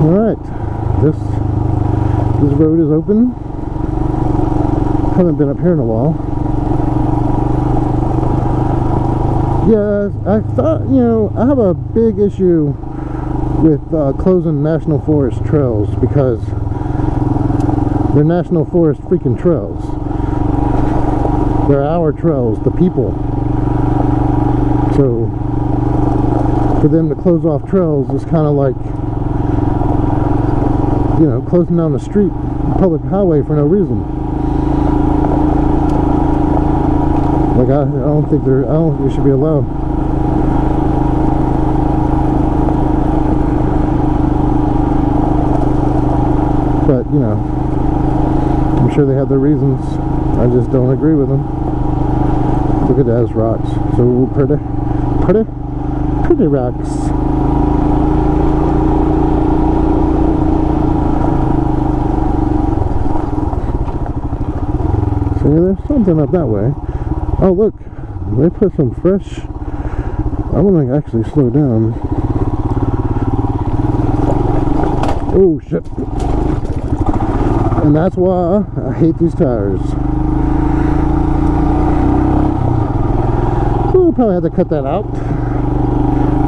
Alright, this road is open. Haven't been up here in a while. Yeah, I thought, you know, I have a big issue with closing national forest trails because they're national forest freaking trails. They're our trails, the people. So for them to close off trails is kind of like, you know, closing down the street, public highway for no reason. Like I don't think we should be allowed. But you know, I'm sure they have their reasons. I just don't agree with them. Look at those rocks, so pretty rocks. So there's something up that way. Oh look, they put some fresh. I want to actually slow down. Oh shit. And that's why I hate these tires. We'll probably have to cut that out.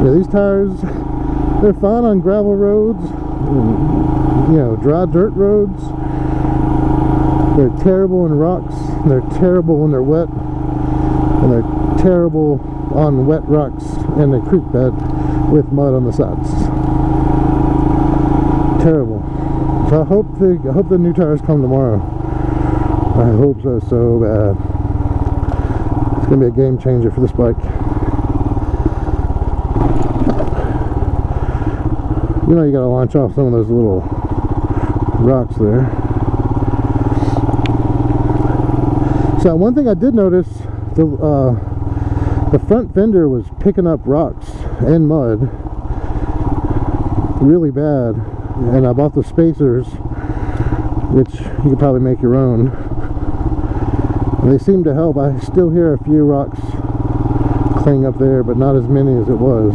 Yeah, these tires, they're fine on gravel roads, you know, dry dirt roads. They're terrible in rocks, they're terrible when they're wet, and they're terrible on wet rocks in the creek bed with mud on the sides. Terrible. So I hope the new tires come tomorrow. I hope so bad. It's gonna be a game changer for this bike. You know, you gotta launch off some of those little rocks there. So one thing I did notice, the front fender was picking up rocks and mud really bad, and I bought the spacers, which you could probably make your own. And they seem to help. I still hear a few rocks cling up there, but not as many as it was.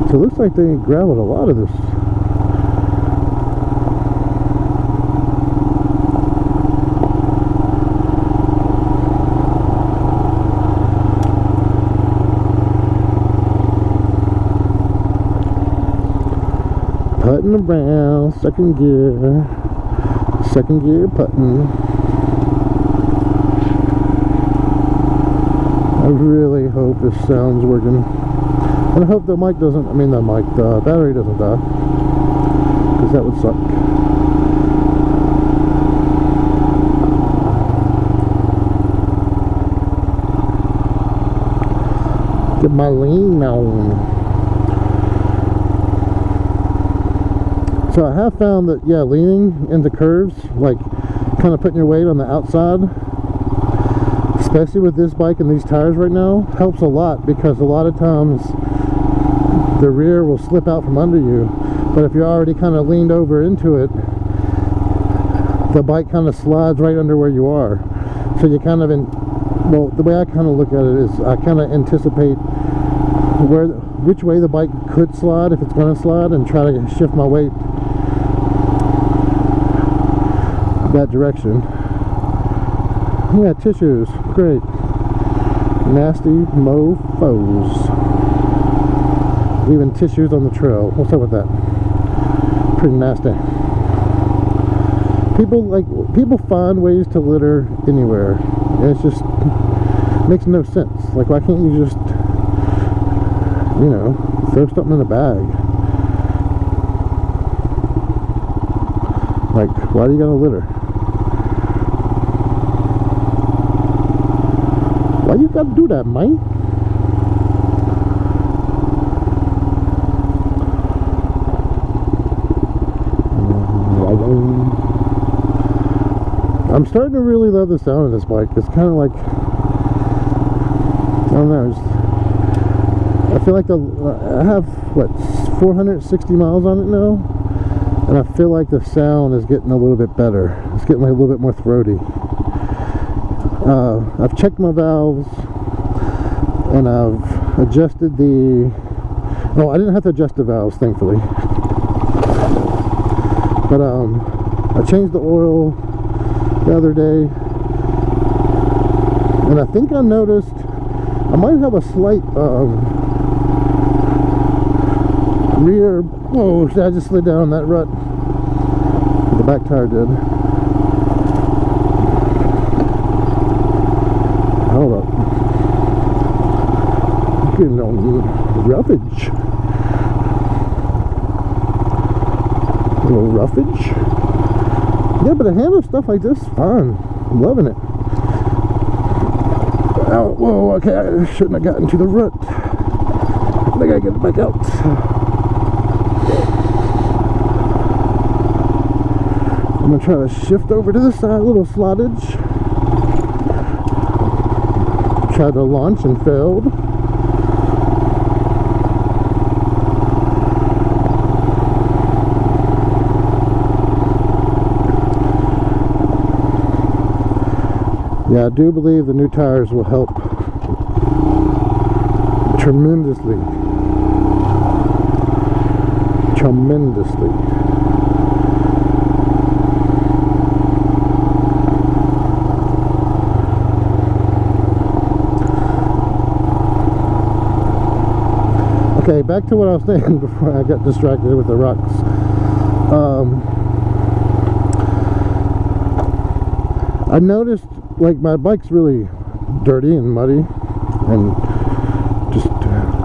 So it looks like they gravelled a lot of this. Putting around, second gear putting. I really hope this sound's working. And I hope the mic doesn't, the battery doesn't die, because that would suck. Get my lean on. So I have found that, yeah, leaning into curves, like kind of putting your weight on the outside, especially with this bike and these tires right now, helps a lot, because a lot of times the rear will slip out from under you, but if you're already kind of leaned over into it, the bike kind of slides right under where you are. So you kind of, well, the way I kind of look at it is I kind of anticipate which way the bike could slide, if it's going to slide, and try to shift my weight that direction. Yeah, tissues, great. Nasty mofos. Leaving tissues on the trail. What's up with that? Pretty nasty. People find ways to litter anywhere, and it just makes no sense. Like, why can't you just, you know, throw something in a bag? Like, why do you gotta litter? Why you gotta do that, man? I'm starting to really love the sound of this bike. It's kind of like, I don't know, I feel like I have, what, 460 miles on it now, and I feel like the sound is getting a little bit better. It's getting like a little bit more throaty. I've checked my valves. and I've adjusted the... Oh, I didn't have to adjust the valves, thankfully. But I changed the oil the other day, and I think I noticed I might have a slight rear... Whoa, I just slid down that rut. The back tire did. Hold up. Getting on roughage. A little roughage. Yeah, but to handle stuff like this, fun. I'm loving it. Oh, whoa, okay, I shouldn't have gotten to the rut. I think I get it back out. I'm gonna try to shift over to the side, a little slottage. Tried to launch and failed. Yeah, I do believe the new tires will help tremendously. Tremendously. Okay, back to what I was saying before I got distracted with the rocks. I noticed, like, my bike's really dirty and muddy and just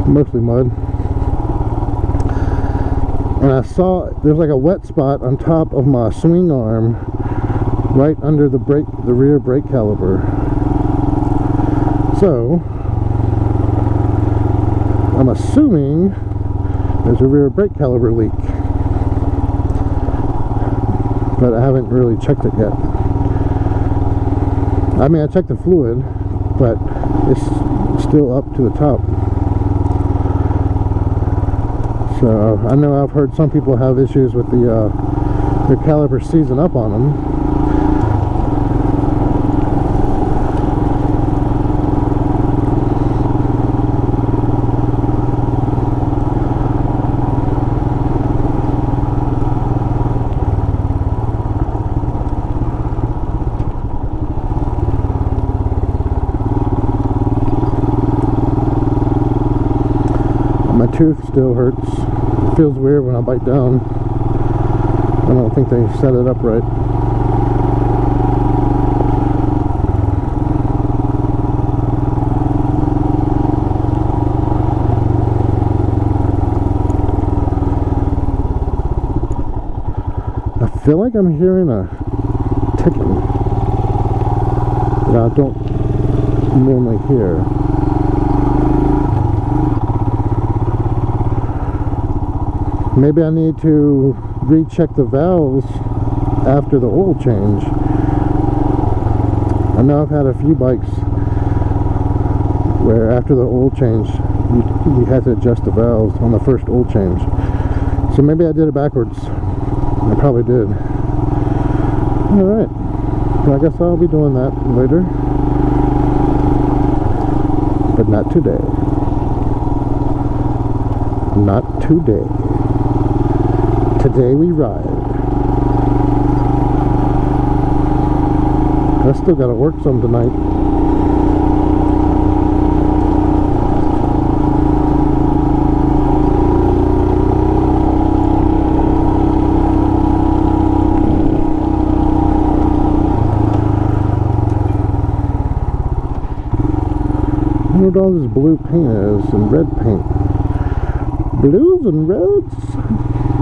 mostly mud, and I saw there's like a wet spot on top of my swing arm right under the rear brake caliper. So I'm assuming there's a rear brake caliper leak, but I haven't really checked it yet. I mean, I checked the fluid, but it's still up to the top. So I know I've heard some people have issues with their caliper seizing up on them. My tooth still hurts. It feels weird when I bite down. I don't think they set it up right. I feel like I'm hearing a ticking that I don't normally hear. Maybe I need to recheck the valves after the oil change. I know I've had a few bikes where after the oil change you had to adjust the valves on the first oil change. So maybe I did it backwards. I probably did. Alright. So I guess I'll be doing that later. But not today. Not today. Today we ride. I still gotta work some tonight. I wonder what all this blue paint is and red paint. Blues and reds?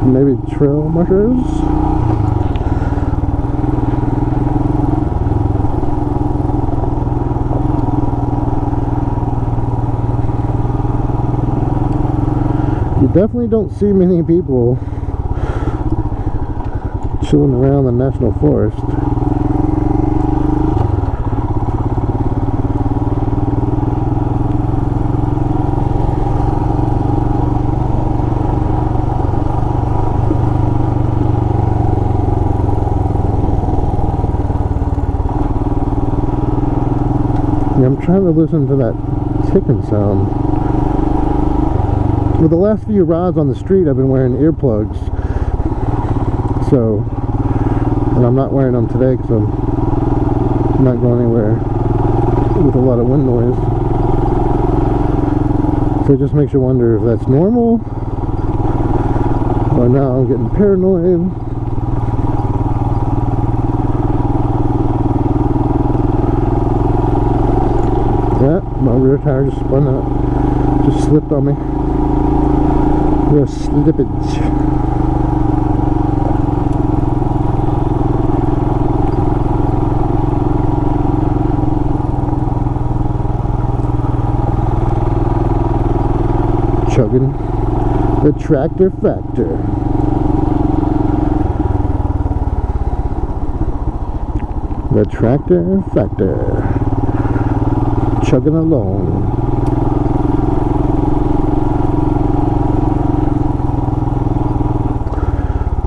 Maybe trail markers. You definitely don't see many people chilling around the national forest. I'm trying to listen to that ticking sound. With the last few rides on the street, I've been wearing earplugs. So, and I'm not wearing them today because I'm not going anywhere with a lot of wind noise. So it just makes you wonder if that's normal, or now I'm getting paranoid. Yeah, my rear tire just spun out. Just slipped on me. Real slippage. Chugging the tractor factor. The tractor factor. Chugging along.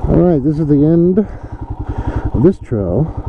Alright, this is the end of this trail.